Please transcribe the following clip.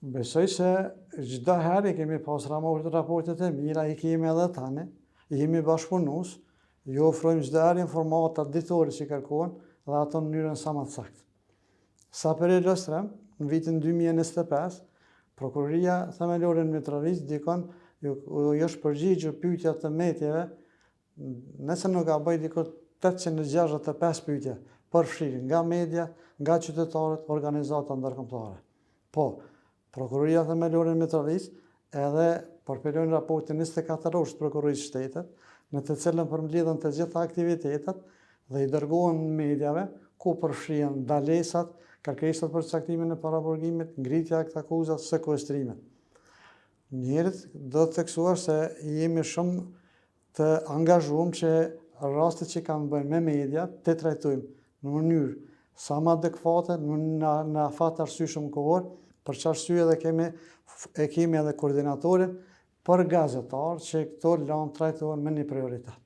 Besoj se çdo herë kemi pas raportet e mira, i kemi edhe tani, jemi bashkëpunues, ju ofrojmë çdo herë informata ditore që kërkohen dhe ato në mënyrën sa më të saktë. Sa për ilustrem, në vitin 2025, Prokuroria Themelore në Mitrovic dikon ju është përgjigjur pyetja të metjeve, nëse nuk gaboj diku 865 pyetje përfshirë nga media, nga qytetarët, organizata ndërkombëtare. Po, Prokuroria Themelore në Mitrovic edhe përpilojnë raportin 24 orë të Prokurorisë Shtetit, në të cilën përmbledhen të gjitha aktivitetet dhe i dërgohen mediave, ku përfshihen ndalesat, kërkesat për caktimin e paraburgimit, ngritja e akuzat, sekuestrimet. Njerëzit do të theksuar se jemi shumë të angazhuar që rastet që kanë bëjnë me media të trajtojmë në mënyrë sa më adekuate, në afat arsyeshëm kohor, për që arsye edhe kemi edhe koordinatorin për gazetarë që këto lanë trajtohen me një prioritet.